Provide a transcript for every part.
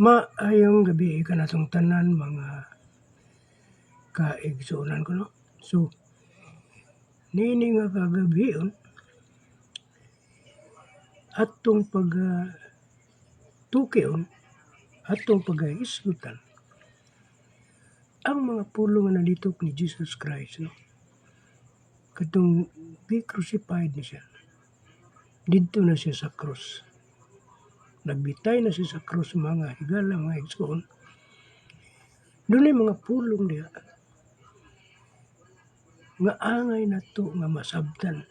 Maayong gabi kanatong tanan mga kaigsuonan ko no. So nini nga kagabion atong tukion atong pagahisgutan ang mga pulong nga nalitok ni Jesus Christ no. Katong be crucified ni siya. Didto na siya sa krus. Nagbitay na siya sa krus mga higala mga igsuon. Dunay mga pulong diha nga angay nato nga masabtan.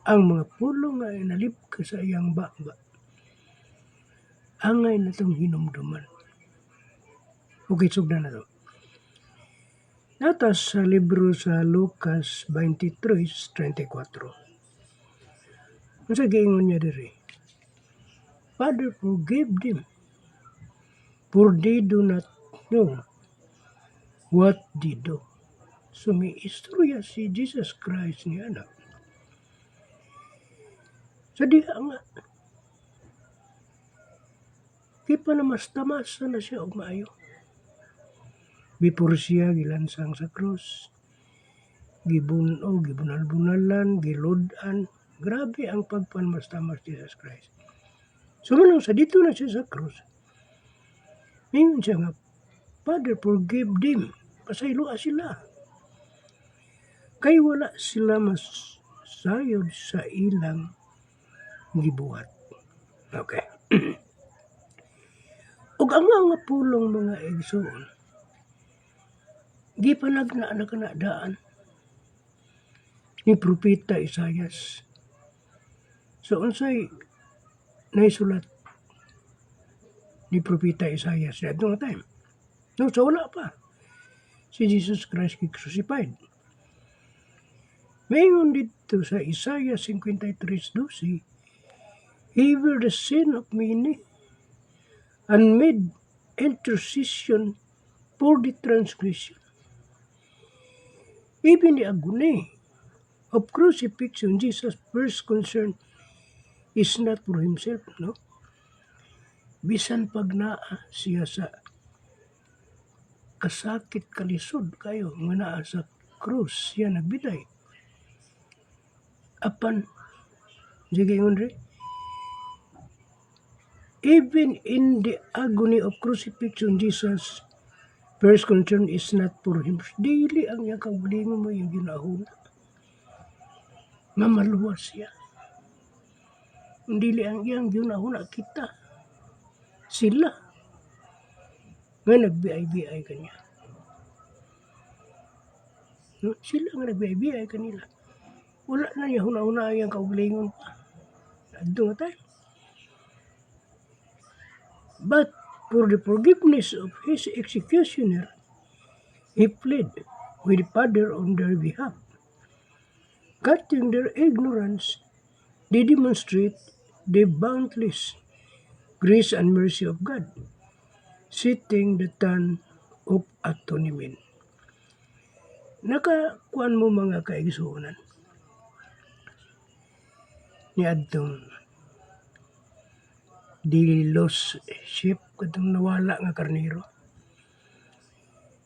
Ang mga pulong nga nalipka sa iyang baba angay natong hinumduman. Okay, sugdan na to. Natas sa libro sa Lucas 23:34. Unsa giingon niya diri? Father, forgive them, for they do not know what they do. So may istorya si Jesus Christ ni anak. Sa diha nga, di pa na mas tamasa na siya og maayo. Before siya gilansang sa krus, gibunal-bunalan, giludan. Grabe ang pagpanmastamas Jesus Christ. So manong sa dito na siya sa krus, mingon siya nga, Father, forgive them. Pasayloa sila. Kay wala sila mas sayod sa ilang gibuhat. Okay. Ug ang mga pulong mga igsoon, di pa nagnakanadaan ni Propeta Isaias. So unsay naisulat ni Propeta Isaias sa atong time? No, so wala pa. Si Jesus Christ crucified. Mayon dito sa Isaiah 53:12, He bear the sin of many and made intercession for the transgression. Even the agony of crucifixion, Jesus' first concern is not for himself, no? Bisan pag naa siya sa kasakit kalisod kayo nga naa sa krus siya nagbitay. Apan, sige ri, even in the agony of crucifixion, Jesus' first concern is not for him. Dili ang iyang kaugalingon mo yung ginahuna. Mamaluwas siya. Dili ang iyang ginahuna kita. Sila nga nagbiay-biay kanya. No? Sila nga nagbiay-biay kanila. Wala na niya huna-huna ang kaugalingon pa. Adto nga tayo. But for the forgiveness of his executioner, he pled with the Father on their behalf. Cutting their ignorance, they demonstrate the boundless grace and mercy of God, setting the ton of atonement. Nakakuan mo mga kaigsuonan ni adtong the lost sheep katong nawala nga karnero.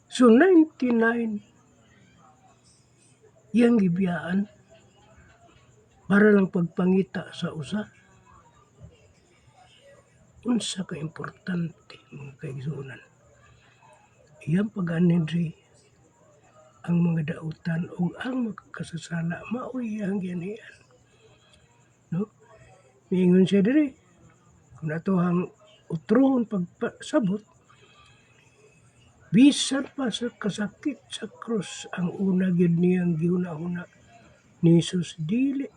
So 99 yang gibiyaan para lang pagpangita sa usa. Unsa ka importante mga kaigsuonan. Iyang pag-anidri ang mga dautan o ang makakasasala maoy iyang ginhian. No? Miingon siya diri kung atohang utrohon pagsabot, bisan pa sa kasakit sa krus ang una gyud niyang gihuna-huna ni Jesus, dili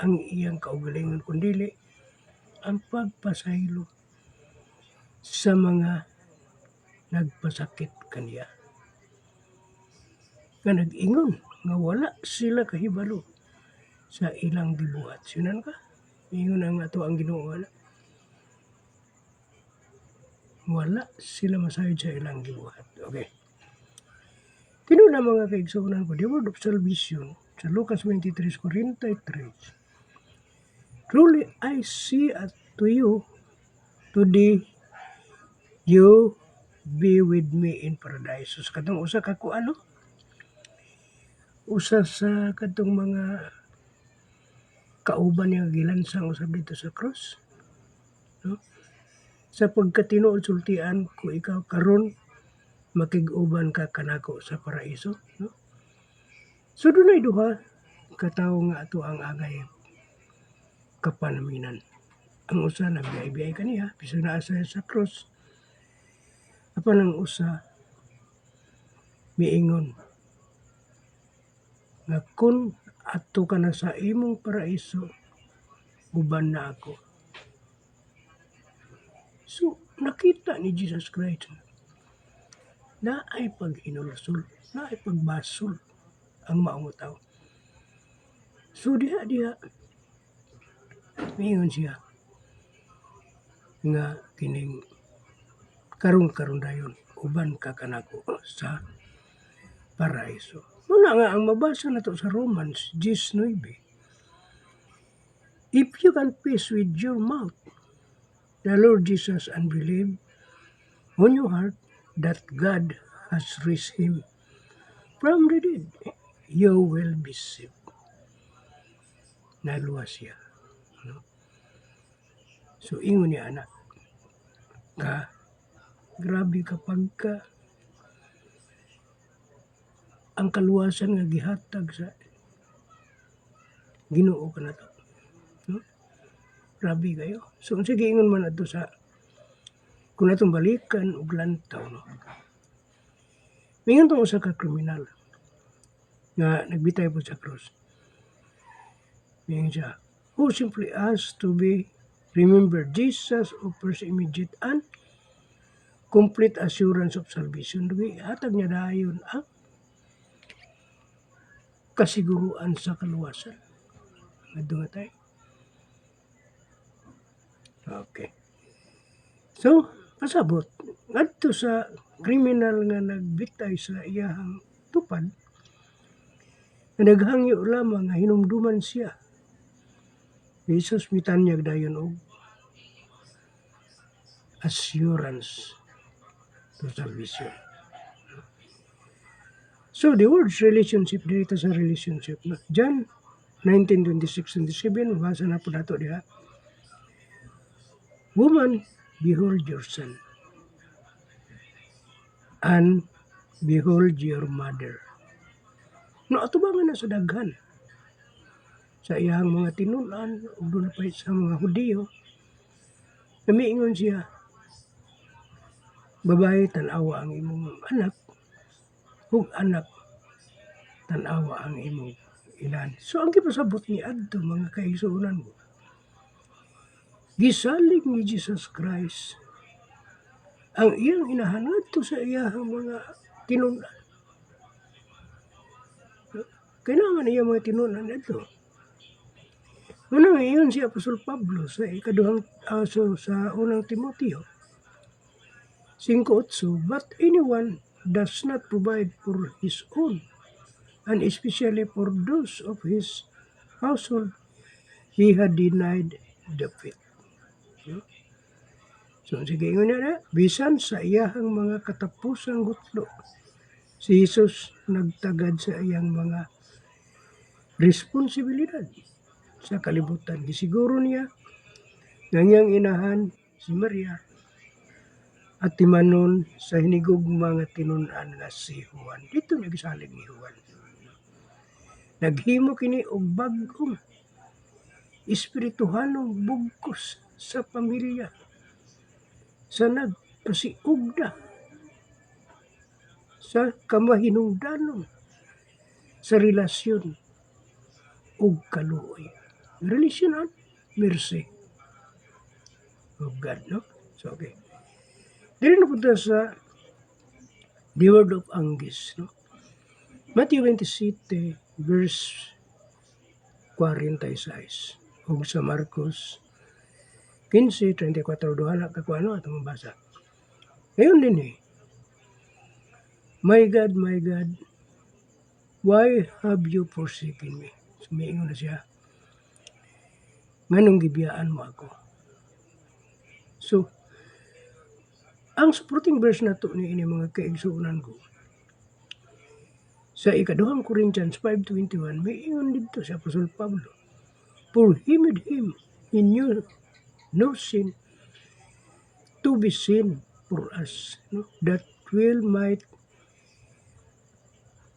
ang iyang kaugalingon kundi ang pagpasaylo sa mga nagpasakit kaniya. Nga nag-ingon nga wala sila kahibalo sa ilang gibuhat. Sinan ka? Ingon ang ato ang Ginoo nga wala sila masayod sa ilang gibuhat. Okay. Tinuod na mga kaigsuonan ko, the word of salvation sa Lucas 23:43. Truly I say to you today, you be with me in paradise. So, sa katong usa ka ano? Usa sa katong mga kauban nga gilansang usab dito sa cross. No? Sa pagkatinuod sultian ko ikaw karon makig-uban ka kanako sa paraiso. No? So, dunay duha katawo nga ato ang agay kapanaminan. Ang usa nagbiyay-biyay kaniya, bisan naa sa cross. Apan ang usa miingon nga kung ato ka na sa imong paraiso, uban na ako. So, nakita ni Jesus Christ na ay paghinulsol, na ay pagbasol ang maong tao. So, diha, miingon siya nga kining karong dayon uban ka kanako sa paraiso. Muna nga ang mabasa nato sa Romans 10:9. If you confess with your mouth the Lord Jesus and believe on your heart that God has raised him from the dead, you will be saved. Naluwas siya. No? So, ingon niya anak, grabe kapag ang kaluwasan nga gihatag sa Ginoo ka na to. No? Grabe kayo. So, sige ingon man ato sa kung natong balikan og lantaw. No? Mingon tong usa ka kriminal nga nagbitay po sa cross. Mingon siya, who simply asked to be remember Jesus offers immediate and complete assurance of salvation. Hatag niya dayon ang kasiguruan sa kaluwasan. Adto nga tayo. Okay. So, pasabot. Ngadto sa kriminal nga nagbitay sa iyahang tupad, naghangyo lamang nga hinumduman siya. Jesus mitanyag dayon og assurance to salvation. So, the word's relationship, dito sa relationship. John 19:26-27, mabasa na po nato diha. Woman, behold your son, and behold your mother. No, ato ba nga na sa daghan? Sa iyang mga tinunan, o doon pa sa mga Hudiyo, namiingon siya, babae, tanawa ang imong anak, ug anak, tanawa ang imong inan. So, ang gipasabot ni adto mga kaigsuonan mo, gisalig ni Jesus Christ ang iyang inahan ngadto sa iyang mga tinunan. Kailangan iya mga tinunan ito. Muna ngayon si Apostol Pablo sa ikaduhang sa unang Timoteo 5:8, but anyone does not provide for his own, and especially for those of his household, he had denied the faith. So, sige yun na, bisan sa iyahang mga katapusang gutlo, si Jesus nagtagad sa iyang mga responsibilidad sa kalibutan. Gisiguro niya nga iyang inahan si Maria at timanon sa hinigugma nga tinunan nga si Juan. Dito nagsalig ni Juan. Naghimo kini og bag-ong espirituhanong bugkos sa pamilya sa nagpasiugda sa kamahinungdanon sa relasyon ug kaluoy. Relasyon and mercy of God, no? So, okay. Dili na punta sa the word of Angus, no? Matthew 27, verse 46. Ug sa Marcos 15:34, duha na kakuano atong mabasa. Ngayon din my God, why have you forsaken me? Sumiingon na siya, nganong gibiyaan mo ako? So, Ang supporting verse nato ni ini mga kaigsuonan ko. Sa ikaduhang Corinthians 5:21 may ingon dito si Apostol Pablo. For he made him he knew no sin to be sin for us, no? That will might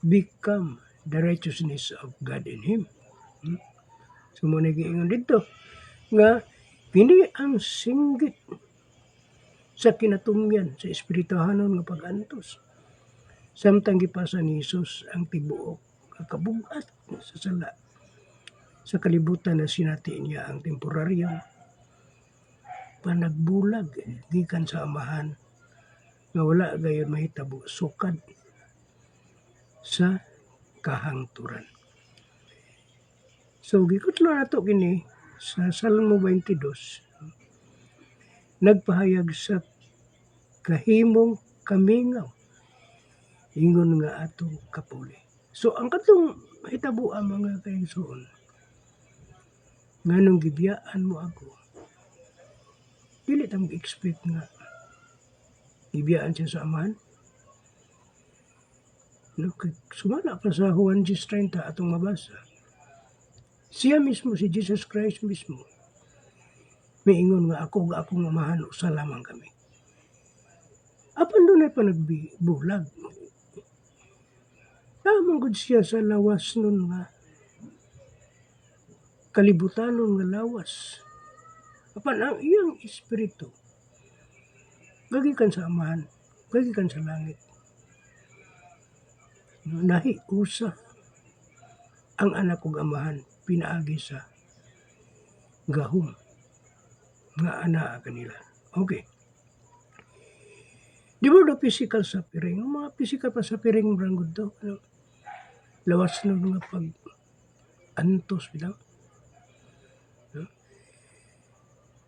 become the righteousness of God in him. So mo nagiingon dito nga kini ang singgit sa kinatumyan sa espirituhanon nga pag-antos. Samtang gipasa ni Hesus ang tibuok nga kabugat sa sala sa kalibutan na sinati niya ang temporaryong panagbulag gikan sa amahan nga wala gayon mahitabo sukad sa kahangturan. So gikutlo nato kini sa Salmo 22. Nagpahayag sa kahimong kamingaw ingon nga atong kapuli. So ang katong mahitabo ang mga kaigsuon nganong gibiyaan mo ako, dili ta mag-expect nga gibiyaan siya sa amahan. No, sumala pa sa Juan 10:30 atong mabasa. Siya mismo, si Jesus Christ mismo, miingon nga ako nga akong amahan usa lamang kami. Apan doon ay panagbulag. Lamang gud siya sa lawas nun nga kalibutanon nga lawas. Apan ang iyang espiritu gagikan sa amahan, gagikan sa langit. Nahi usa ang anak kong amahan pinaagi sa gahom nga ana kanila. Okay. Di ba the physical suffering? Ang mga physical pa suffering branggod daw. Lawas na mga pag-antos bilang.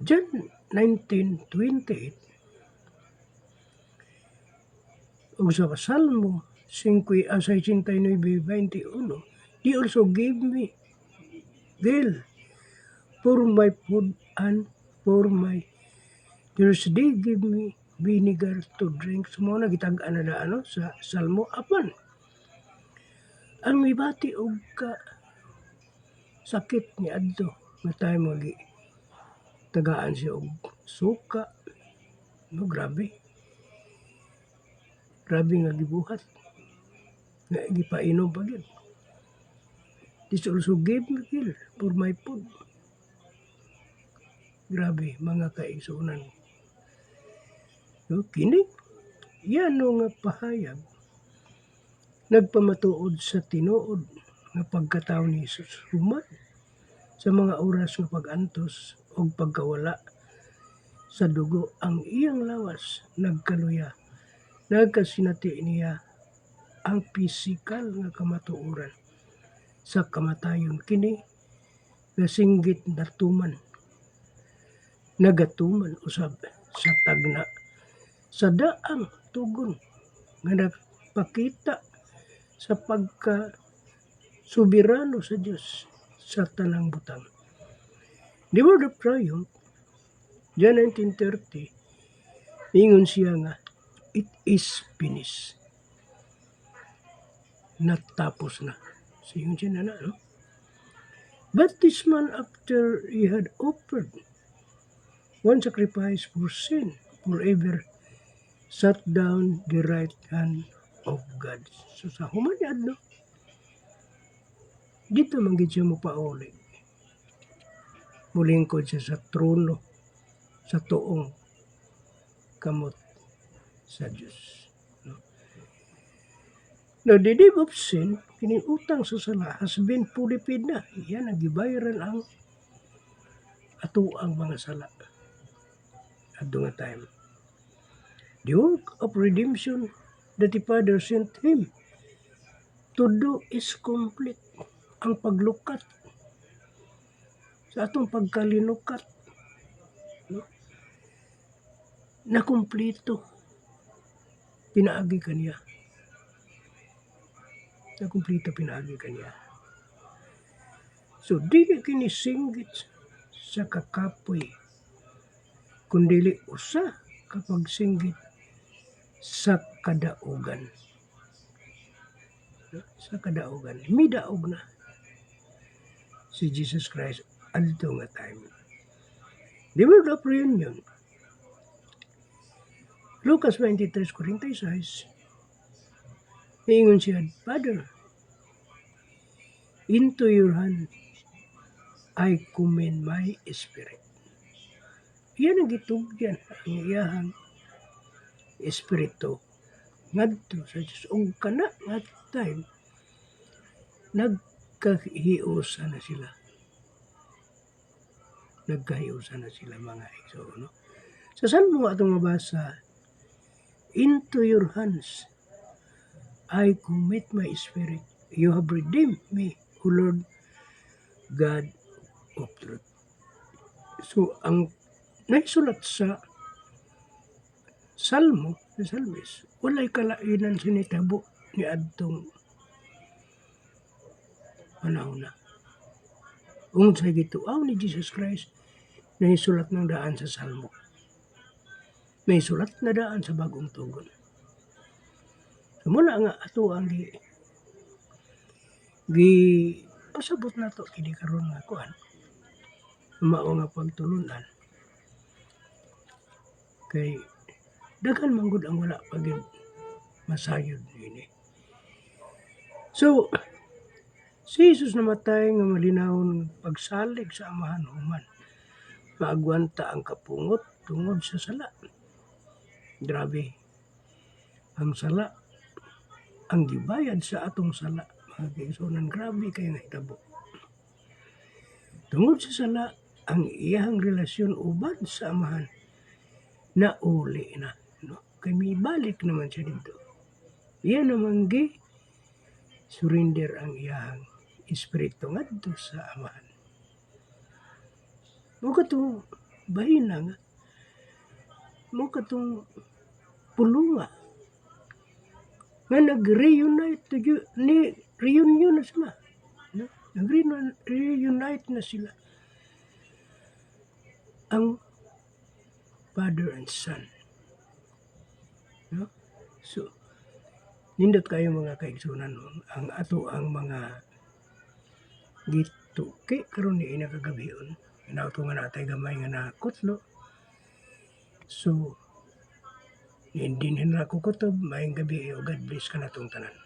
John 19:28 o sa Salmo 69:21, He also gave me veal for my food and for my Thursday give me vinegar to drink. Sumo na gitag-an na ano sa Salmo apan ang mibati og ka sakit ni adto nga tayo magi tagaan siya og suka. No, grabe nga gibuhat nga gipainom pa gyud. This also gave me pill for my food. Grabe mga kaigsuonan. No, kini yan nga pahayag nagpamatuod sa tinuod nga pagkatawo ni Jesus human sa mga oras nga pag-antos o pagkawala sa dugo ang iyang lawas nagkaluya. Nagkasinati niya ang pisikal nga kamatuoran sa kamatayon kini nasinggit nagatuman usab sa tagna sa daang tugon nga nagpakita sa pagka soberano sa Dios sa tanang butang. The word of triumph, John 19:30, ingon siya nga, it is finished. Natapos na. So yun siya na, no? But this man, after he had offered one sacrifice for sin forever, sat down the right hand of God. So sa human ni adlaw, dito man gid siya mopauli. Mulingkod siya sa trono, sa tuong kamot sa Dios. No? Now, the debt of sin, kiniutang sa sala, has been fully paid na. Yan, nagibayaran ang ang mga sala. At doon time. The work of redemption that the Father sent Him to do is complete. Ang paglukat sa atong pagkalinukat, no? Na kumplito pinaagi kaniya. Na kumplito pinaagi kaniya. So dili kini singgit sa kakapoy kundili usa kapag singgit sa kadaugan. Sa kadaugan, midaog na si Jesus Christ adto nga time. The word of reunion. Lucas 23:46. Ingon siya, Father, into your hand I commend my spirit. Iyan ang gitugyan ang iyahang espiritu ngadto sa Dios. Og kana nga time nagkahiusa na sila. Nagkahiusa na sila mga igsoon. No? Sa Salmo atong mabasa, into your hands I commit my spirit. You have redeemed me, O Lord God of truth. So, ang naisulat sa Salmo, sa Salmis, walay kalainan sinitabo ni adtong panahon na. Ungod sa gituaw ni Jesus Christ, naisulat ng daan sa Salmo. May sulat na daan sa Bagong Tugon. So, muna nga ato ang pasabot na to kini karon nga kuan. Mao nga pagtulunan. Kay daghan man gud ang wala pag masayod ini. So si Jesus namatay nga malinawon pagsalig sa amahan human. Maagwanta ang kapungot tungod sa sala. Grabe. Ang sala ang gibayad sa atong sala. Mga kaigsuonan, grabe kayo nahitabo. Tungod sa sala, ang iyang relasyon uban sa amahan na uli na. No? Kaya may balik naman siya dito. Iyan naman surrender ang iyang espiritu ngadto sa amahan. Mo katong bahina nga. Mo katong pulunga. Nga nag-reunite reunion na sila. No? Nag-reunite na sila. Ang father and son. No? So, nindot kayo mga kaigsunan ang ato ang mga gituki karon ni ina kagabion. Inauto nga natay gamay nga nakutlo. So, hindi na ako kutob, maayong gabi o God bless ka na itong tanan.